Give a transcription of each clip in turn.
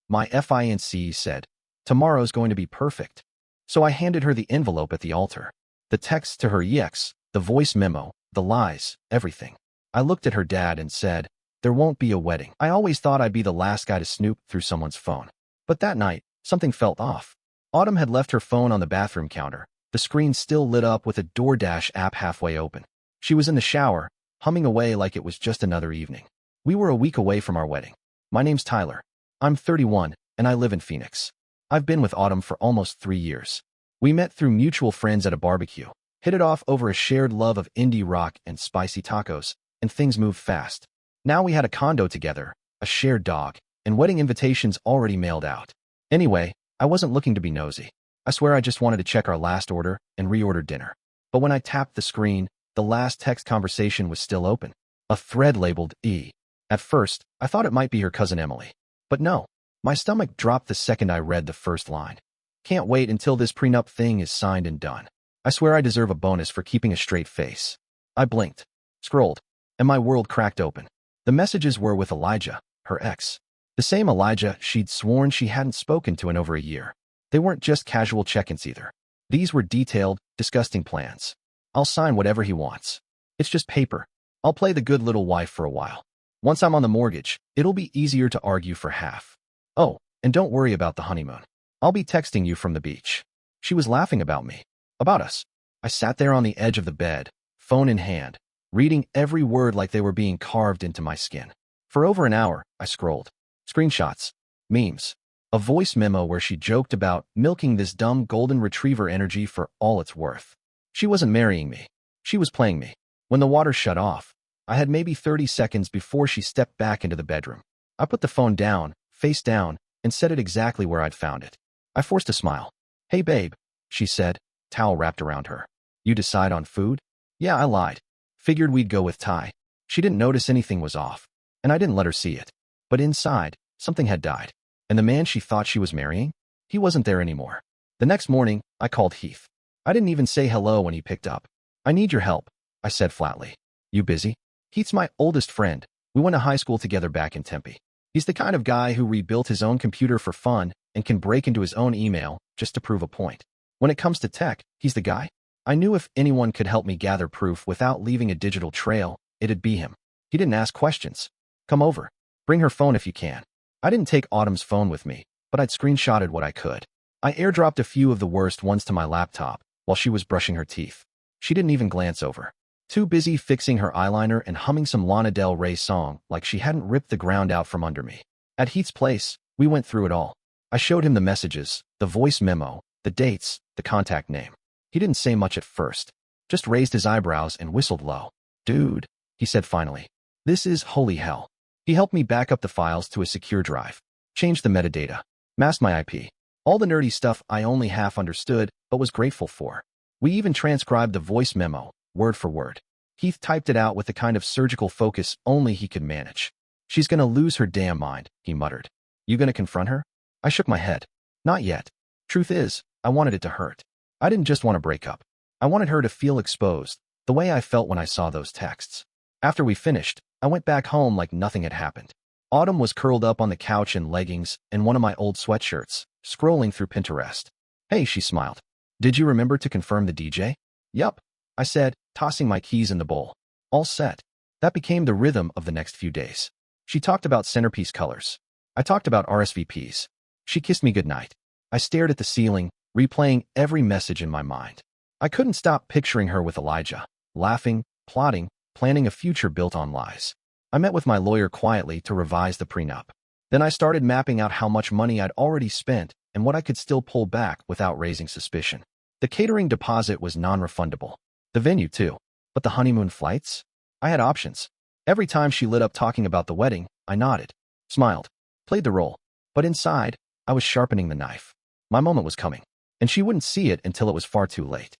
My FIANCÉE said, "Tomorrow's going to be perfect." So I handed her the envelope at the altar. The text to her ex, the voice memo, the lies, everything. I looked at her dad and said, "There won't be a wedding." I always thought I'd be the last guy to snoop through someone's phone. But that night, something felt off. Autumn had left her phone on the bathroom counter, the screen still lit up with a DoorDash app halfway open. She was in the shower, humming away like it was just another evening. We were a week away from our wedding. My name's Tyler. I'm 31, and I live in Phoenix. I've been with Autumn for almost 3 years. We met through mutual friends at a barbecue, hit it off over a shared love of indie rock and spicy tacos, and things moved fast. Now we had a condo together, a shared dog, and wedding invitations already mailed out. Anyway, I wasn't looking to be nosy. I swear I just wanted to check our last order and reorder dinner. But when I tapped the screen, the last text conversation was still open. A thread labeled E. At first, I thought it might be her cousin Emily. But no, my stomach dropped the second I read the first line. Can't wait until this prenup thing is signed and done. I swear I deserve a bonus for keeping a straight face. I blinked, scrolled, and my world cracked open. The messages were with Elijah, her ex. The same Elijah she'd sworn she hadn't spoken to in over a year. They weren't just casual check-ins either. These were detailed, disgusting plans. I'll sign whatever he wants. It's just paper. I'll play the good little wife for a while. Once I'm on the mortgage, it'll be easier to argue for half. Oh, and don't worry about the honeymoon. I'll be texting you from the beach. She was laughing about me. About us. I sat there on the edge of the bed, phone in hand, reading every word like they were being carved into my skin. For over an hour, I scrolled. Screenshots. Memes. A voice memo where she joked about milking this dumb golden retriever energy for all it's worth. She wasn't marrying me. She was playing me. When the water shut off, I had maybe 30 seconds before she stepped back into the bedroom. I put the phone down, face down, and set it exactly where I'd found it. I forced a smile. "Hey babe," she said, towel wrapped around her. "You decide on food?" Yeah, I lied. Figured we'd go with Thai. She didn't notice anything was off, and I didn't let her see it. But inside, something had died. And the man she thought she was marrying? He wasn't there anymore. The next morning, I called Heath. I didn't even say hello when he picked up. "I need your help," I said flatly. "You busy?" Heath's my oldest friend. We went to high school together back in Tempe. He's the kind of guy who rebuilt his own computer for fun and can break into his own email just to prove a point. When it comes to tech, he's the guy. I knew if anyone could help me gather proof without leaving a digital trail, it'd be him. He didn't ask questions. "Come over. Bring her phone if you can." I didn't take Autumn's phone with me, but I'd screenshotted what I could. I airdropped a few of the worst ones to my laptop while she was brushing her teeth. She didn't even glance over. Too busy fixing her eyeliner and humming some Lana Del Rey song like she hadn't ripped the ground out from under me. At Heath's place, we went through it all. I showed him the messages, the voice memo, the dates, the contact name. He didn't say much at first, just raised his eyebrows and whistled low. "Dude," he said finally. "This is holy hell." He helped me back up the files to a secure drive, changed the metadata, masked my IP. All the nerdy stuff I only half understood but was grateful for. We even transcribed the voice memo, word for word. Heath typed it out with the kind of surgical focus only he could manage. "She's gonna lose her damn mind," he muttered. "You gonna confront her?" I shook my head. "Not yet. Truth is, I wanted it to hurt. I didn't just want to break up. I wanted her to feel exposed, the way I felt when I saw those texts." After we finished, I went back home like nothing had happened. Autumn was curled up on the couch in leggings and one of my old sweatshirts, scrolling through Pinterest. "Hey," she smiled. "Did you remember to confirm the DJ?" "Yup," I said, tossing my keys in the bowl. "All set." That became the rhythm of the next few days. She talked about centerpiece colors. I talked about RSVPs. She kissed me goodnight. I stared at the ceiling, replaying every message in my mind. I couldn't stop picturing her with Elijah, laughing, plotting, planning a future built on lies. I met with my lawyer quietly to revise the prenup. Then I started mapping out how much money I'd already spent and what I could still pull back without raising suspicion. The catering deposit was non-refundable. The venue too. But the honeymoon flights? I had options. Every time she lit up talking about the wedding, I nodded, smiled, played the role. But inside, I was sharpening the knife. My moment was coming, and she wouldn't see it until it was far too late.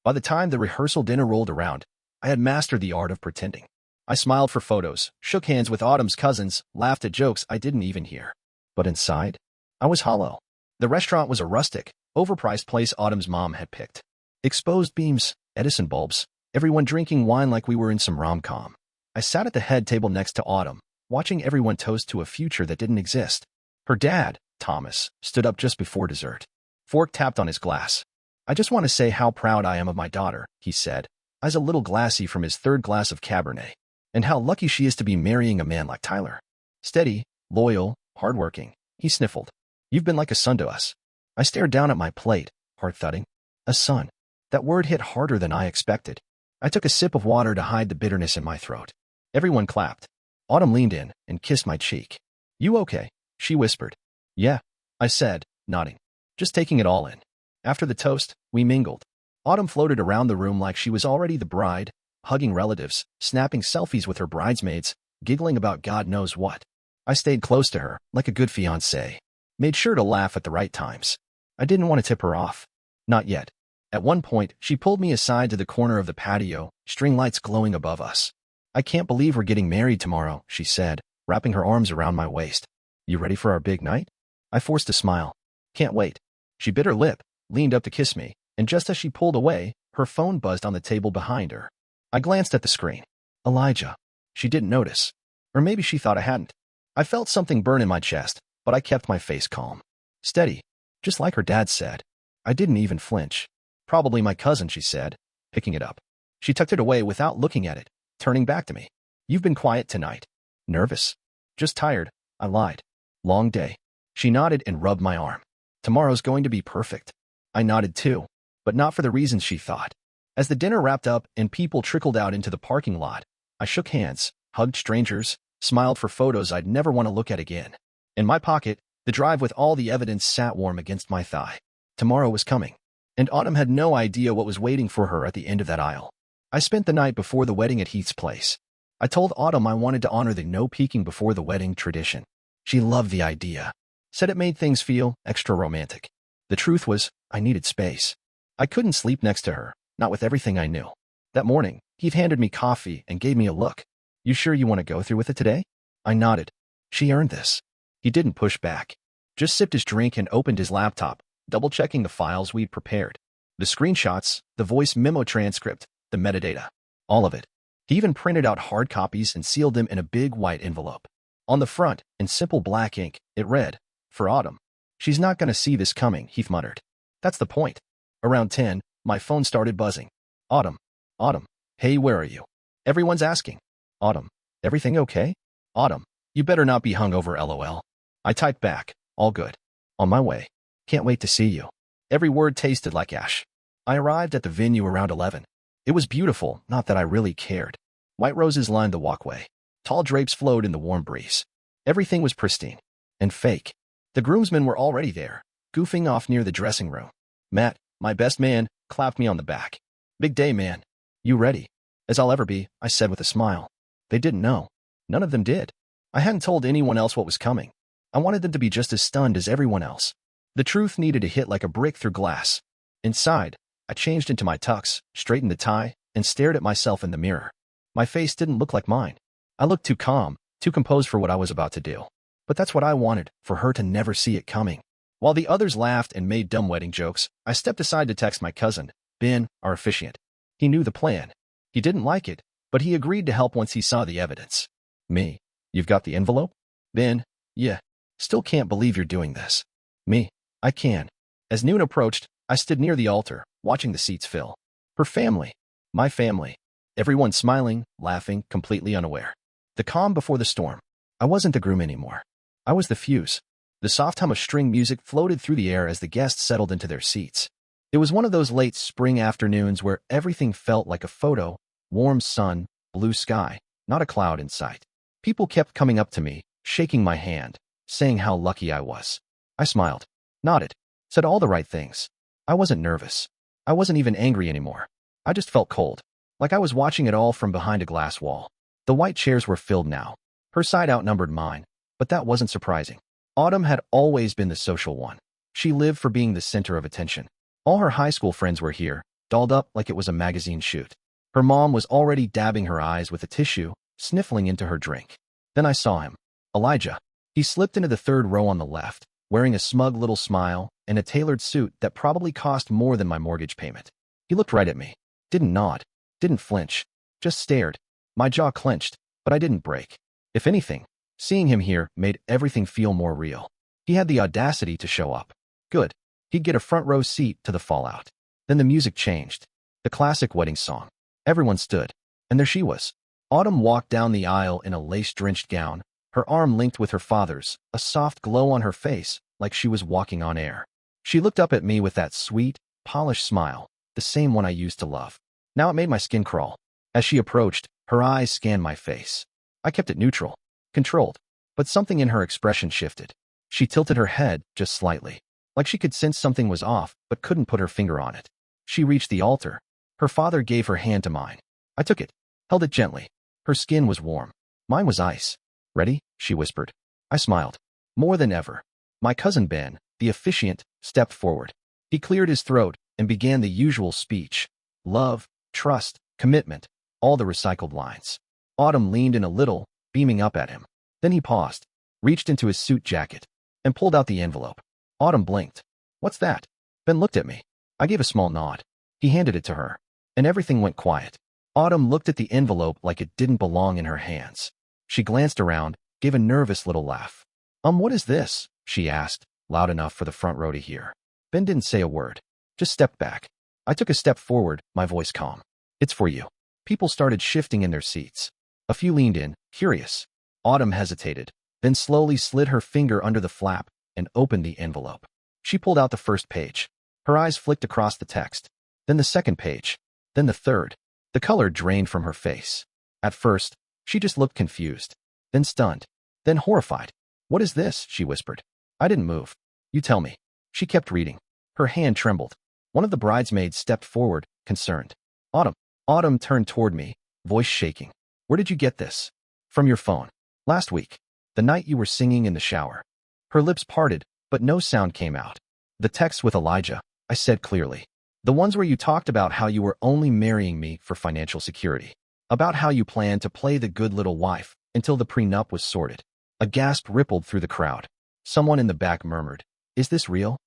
By the time the rehearsal dinner rolled around, I had mastered the art of pretending. I smiled for photos, shook hands with Autumn's cousins, laughed at jokes I didn't even hear. But inside, I was hollow. The restaurant was a rustic, overpriced place Autumn's mom had picked. Exposed beams, Edison bulbs, everyone drinking wine like we were in some rom-com. I sat at the head table next to Autumn, watching everyone toast to a future that didn't exist. Her dad, Thomas, stood up just before dessert. Fork tapped on his glass. I just want to say how proud I am of my daughter, he said, eyes a little glassy from his third glass of Cabernet, and how lucky she is to be marrying a man like Tyler. Steady, loyal, hardworking, he sniffled. You've been like a son to us. I stared down at my plate, heart thudding. A son. That word hit harder than I expected. I took a sip of water to hide the bitterness in my throat. Everyone clapped. Autumn leaned in and kissed my cheek. You okay? She whispered. Yeah, I said, nodding. Just taking it all in. After the toast, we mingled. Autumn floated around the room like she was already the bride, hugging relatives, snapping selfies with her bridesmaids, giggling about God knows what. I stayed close to her, like a good fiancé. Made sure to laugh at the right times. I didn't want to tip her off. Not yet. At one point, she pulled me aside to the corner of the patio, string lights glowing above us. I can't believe we're getting married tomorrow, she said, wrapping her arms around my waist. You ready for our big night? I forced a smile. Can't wait. She bit her lip, leaned up to kiss me, and just as she pulled away, her phone buzzed on the table behind her. I glanced at the screen. Elijah. She didn't notice. Or maybe she thought I hadn't. I felt something burn in my chest, but I kept my face calm. Steady. Just like her dad said. I didn't even flinch. Probably my cousin, she said, picking it up. She tucked it away without looking at it, turning back to me. You've been quiet tonight. Nervous? Just tired, I lied. Long day. She nodded and rubbed my arm. Tomorrow's going to be perfect. I nodded too, but not for the reasons she thought. As the dinner wrapped up and people trickled out into the parking lot, I shook hands, hugged strangers, smiled for photos I'd never want to look at again. In my pocket, the drive with all the evidence sat warm against my thigh. Tomorrow was coming, and Autumn had no idea what was waiting for her at the end of that aisle. I spent the night before the wedding at Heath's place. I told Autumn I wanted to honor the no peeking before the wedding tradition. She loved the idea, said it made things feel extra romantic. The truth was, I needed space. I couldn't sleep next to her, not with everything I knew. That morning, Heath handed me coffee and gave me a look. You sure you want to go through with it today? I nodded. She earned this. He didn't push back. Just sipped his drink and opened his laptop, double-checking the files we'd prepared. The screenshots, the voice memo transcript, the metadata. All of it. He even printed out hard copies and sealed them in a big white envelope. On the front, in simple black ink, it read, For Autumn. She's not going to see this coming, Heath muttered. That's the point. Around 10, my phone started buzzing. Autumn. Autumn. Hey, where are you? Everyone's asking. Autumn. Everything okay? Autumn. You better not be hungover, LOL. I typed back. All good. On my way. Can't wait to see you. Every word tasted like ash. I arrived at the venue around 11. It was beautiful, not that I really cared. White roses lined the walkway. Tall drapes flowed in the warm breeze. Everything was pristine. And fake. The groomsmen were already there, goofing off near the dressing room. Matt, my best man, clapped me on the back. Big day, man. You ready? As I'll ever be, I said with a smile. They didn't know. None of them did. I hadn't told anyone else what was coming. I wanted them to be just as stunned as everyone else. The truth needed to hit like a brick through glass. Inside, I changed into my tux, straightened the tie, and stared at myself in the mirror. My face didn't look like mine. I looked too calm, too composed for what I was about to do. But that's what I wanted, for her to never see it coming. While the others laughed and made dumb wedding jokes, I stepped aside to text my cousin, Ben, our officiant. He knew the plan. He didn't like it, but he agreed to help once he saw the evidence. Me, you've got the envelope? Ben, yeah. Still can't believe you're doing this. Me, I can. As noon approached, I stood near the altar, watching the seats fill. Her family. My family. Everyone smiling, laughing, completely unaware. The calm before the storm. I wasn't the groom anymore. I was the fuse. The soft hum of string music floated through the air as the guests settled into their seats. It was one of those late spring afternoons where everything felt like a photo, warm sun, blue sky, not a cloud in sight. People kept coming up to me, shaking my hand, saying how lucky I was. I smiled, nodded, said all the right things. I wasn't nervous. I wasn't even angry anymore. I just felt cold, like I was watching it all from behind a glass wall. The white chairs were filled now. Her side outnumbered mine, but that wasn't surprising. Autumn had always been the social one. She lived for being the center of attention. All her high school friends were here, dolled up like it was a magazine shoot. Her mom was already dabbing her eyes with a tissue, sniffling into her drink. Then I saw him. Elijah. He slipped into the third row on the left, wearing a smug little smile and a tailored suit that probably cost more than my mortgage payment. He looked right at me. Didn't nod. Didn't flinch. Just stared. My jaw clenched, but I didn't break. If anything, seeing him here made everything feel more real. He had the audacity to show up. Good. He'd get a front row seat to the fallout. Then the music changed. The classic wedding song. Everyone stood. And there she was. Autumn walked down the aisle in a lace-drenched gown, her arm linked with her father's, a soft glow on her face, like she was walking on air. She looked up at me with that sweet, polished smile, the same one I used to love. Now it made my skin crawl. As she approached, her eyes scanned my face. I kept it neutral, controlled, but something in her expression shifted. She tilted her head just slightly, like she could sense something was off but couldn't put her finger on it. She reached the altar. Her father gave her hand to mine. I took it, held it gently. Her skin was warm. Mine was ice. Ready? She whispered. I smiled. More than ever. My cousin Ben, the officiant, stepped forward. He cleared his throat and began the usual speech. Love, trust, commitment, all the recycled lines. Autumn leaned in a little, beaming up at him. Then he paused, reached into his suit jacket, and pulled out the envelope. Autumn blinked. What's that? Ben looked at me. I gave a small nod. He handed it to her, and everything went quiet. Autumn looked at the envelope like it didn't belong in her hands. She glanced around, gave a nervous little laugh. What is this? She asked, loud enough for the front row to hear. Ben didn't say a word, just stepped back. I took a step forward, my voice calm. It's for you. People started shifting in their seats. A few leaned in, curious. Autumn hesitated, then slowly slid her finger under the flap and opened the envelope. She pulled out the first page. Her eyes flicked across the text, then the second page, then the third. The color drained from her face. At first, she just looked confused, then stunned, then horrified. What is this? She whispered. I didn't move. You tell me. She kept reading. Her hand trembled. One of the bridesmaids stepped forward, concerned. Autumn. Autumn turned toward me, voice shaking. Where did you get this? From your phone. Last week. The night you were singing in the shower. Her lips parted, but no sound came out. The text with Elijah, I said clearly. The ones where you talked about how you were only marrying me for financial security. About how you planned to play the good little wife until the prenup was sorted. A gasp rippled through the crowd. Someone in the back murmured, "Is this real?"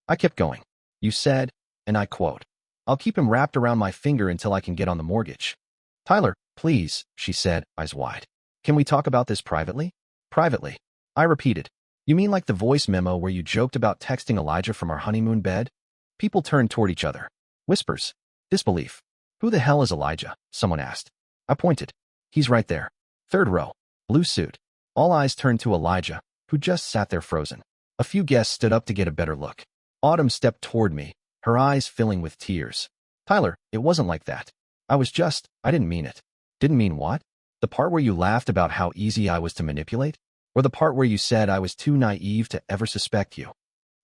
I kept going. You said, and I quote, "I'll keep him wrapped around my finger until I can get on the mortgage." Tyler, please, she said, eyes wide. Can we talk about this privately? Privately. I repeated. You mean like the voice memo where you joked about texting Elijah from our honeymoon bed? People turned toward each other. Whispers. Disbelief. Who the hell is Elijah? Someone asked. I pointed. He's right there. Third row. Blue suit. All eyes turned to Elijah, who just sat there frozen. A few guests stood up to get a better look. Autumn stepped toward me, her eyes filling with tears. Tyler, it wasn't like that. I didn't mean it. Didn't mean what? The part where you laughed about how easy I was to manipulate? Or the part where you said I was too naive to ever suspect you?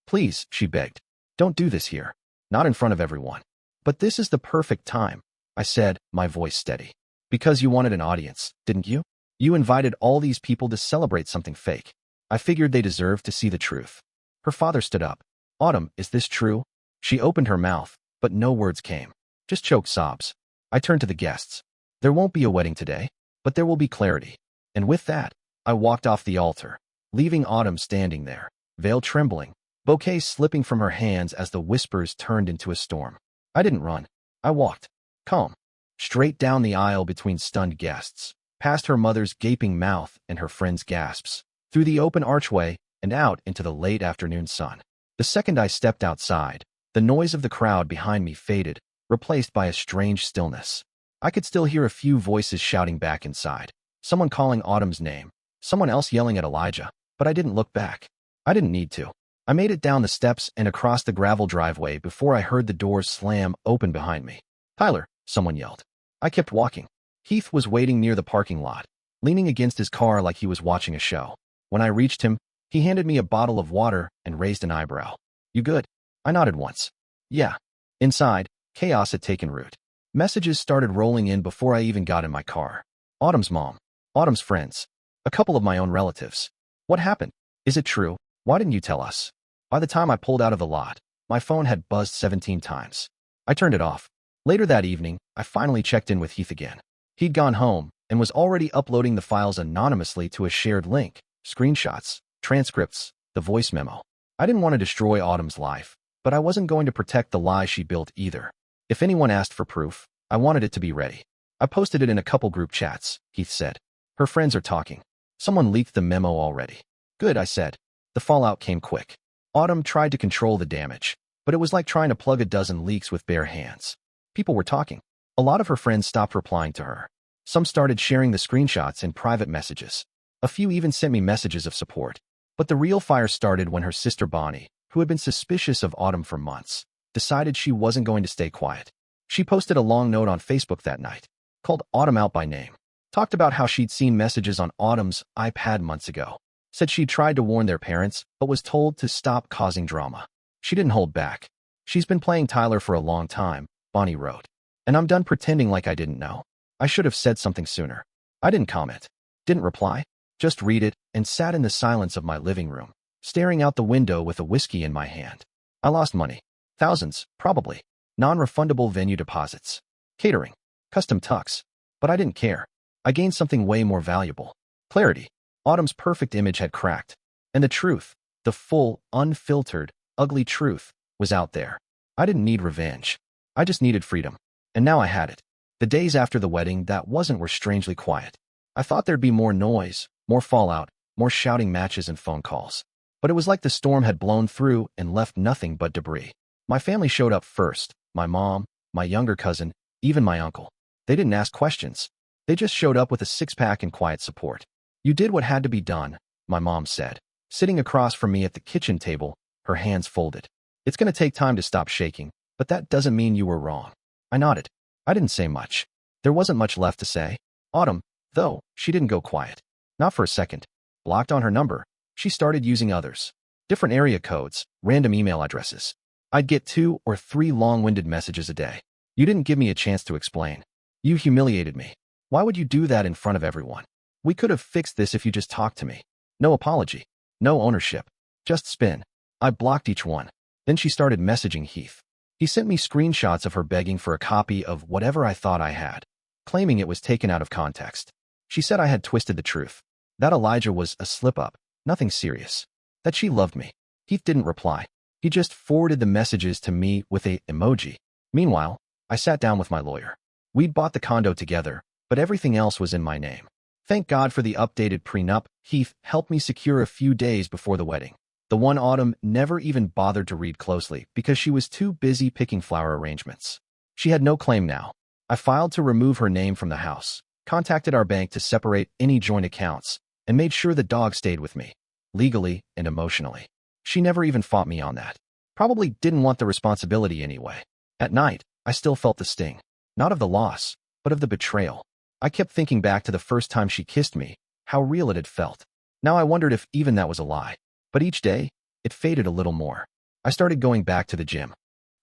Please, she begged. Don't do this here. Not in front of everyone. But this is the perfect time, I said, my voice steady. Because you wanted an audience, didn't you? You invited all these people to celebrate something fake. I figured they deserved to see the truth. Her father stood up. Autumn, is this true? She opened her mouth, but no words came. Just choked sobs. I turned to the guests. There won't be a wedding today, but there will be clarity. And with that, I walked off the altar, leaving Autumn standing there, veil trembling, bouquet slipping from her hands as the whispers turned into a storm. I didn't run. I walked, calm, straight down the aisle between stunned guests, past her mother's gaping mouth and her friends' gasps, through the open archway and out into the late afternoon sun. The second I stepped outside, the noise of the crowd behind me faded, replaced by a strange stillness. I could still hear a few voices shouting back inside, someone calling Autumn's name, someone else yelling at Elijah, but I didn't look back. I didn't need to. I made it down the steps and across the gravel driveway before I heard the doors slam open behind me. Tyler, someone yelled. I kept walking. Heath was waiting near the parking lot, leaning against his car like he was watching a show. When I reached him, he handed me a bottle of water and raised an eyebrow. You good? I nodded once. Yeah. Inside, chaos had taken root. Messages started rolling in before I even got in my car. Autumn's mom. Autumn's friends. A couple of my own relatives. What happened? Is it true? Why didn't you tell us? By the time I pulled out of the lot, my phone had buzzed 17 times. I turned it off. Later that evening, I finally checked in with Heath again. He'd gone home and was already uploading the files anonymously to a shared link, screenshots, transcripts, the voice memo. I didn't want to destroy Autumn's life, but I wasn't going to protect the lie she built either. If anyone asked for proof, I wanted it to be ready. I posted it in a couple group chats, Heath said. Her friends are talking. Someone leaked the memo already. Good, I said. The fallout came quick. Autumn tried to control the damage, but it was like trying to plug a dozen leaks with bare hands. People were talking. A lot of her friends stopped replying to her. Some started sharing the screenshots in private messages. A few even sent me messages of support. But the real fire started when her sister Bonnie, who had been suspicious of Autumn for months, decided she wasn't going to stay quiet. She posted a long note on Facebook that night, called Autumn out by name, talked about how she'd seen messages on Autumn's iPad months ago, said she'd tried to warn their parents but was told to stop causing drama. She didn't hold back. She's been playing Tyler for a long time, Bonnie wrote. And I'm done pretending like I didn't know. I should have said something sooner. I didn't comment, didn't reply, just read it and sat in the silence of my living room, staring out the window with a whiskey in my hand. I lost money. Thousands, probably. Non-refundable venue deposits. Catering. Custom tux. But I didn't care. I gained something way more valuable. Clarity. Autumn's perfect image had cracked. And the truth, the full, unfiltered, ugly truth, was out there. I didn't need revenge. I just needed freedom. And now I had it. The days after the wedding, were strangely quiet. I thought there'd be more noise, more fallout, more shouting matches and phone calls. But it was like the storm had blown through and left nothing but debris. My family showed up first. My mom, my younger cousin, even my uncle. They didn't ask questions. They just showed up with a six-pack and quiet support. You did what had to be done, my mom said, sitting across from me at the kitchen table, her hands folded. It's going to take time to stop shaking, but that doesn't mean you were wrong. I nodded. I didn't say much. There wasn't much left to say. Autumn, though, she didn't go quiet. Not for a second. Blocked on her number, she started using others. Different area codes, random email addresses. I'd get 2 or 3 long-winded messages a day. You didn't give me a chance to explain. You humiliated me. Why would you do that in front of everyone? We could have fixed this if you just talked to me. No apology. No ownership. Just spin. I blocked each one. Then she started messaging Heath. He sent me screenshots of her begging for a copy of whatever I thought I had, claiming it was taken out of context. She said I had twisted the truth. That Elijah was a slip-up, nothing serious. That she loved me. Heath didn't reply. He just forwarded the messages to me with a emoji. Meanwhile, I sat down with my lawyer. We'd bought the condo together, but everything else was in my name. Thank God for the updated prenup. Heath helped me secure a few days before the wedding. The one Autumn never even bothered to read closely because she was too busy picking flower arrangements. She had no claim now. I filed to remove her name from the house, contacted our bank to separate any joint accounts, and made sure the dog stayed with me, legally and emotionally. She never even fought me on that. Probably didn't want the responsibility anyway. At night, I still felt the sting, not of the loss, but of the betrayal. I kept thinking back to the first time she kissed me, how real it had felt. Now I wondered if even that was a lie. But each day, it faded a little more. I started going back to the gym.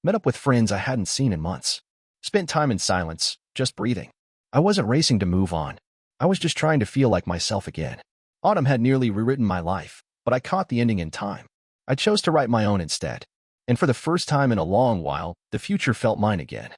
Met up with friends I hadn't seen in months. Spent time in silence, just breathing. I wasn't racing to move on. I was just trying to feel like myself again. Autumn had nearly rewritten my life, but I caught the ending in time. I chose to write my own instead. And for the first time in a long while, the future felt mine again.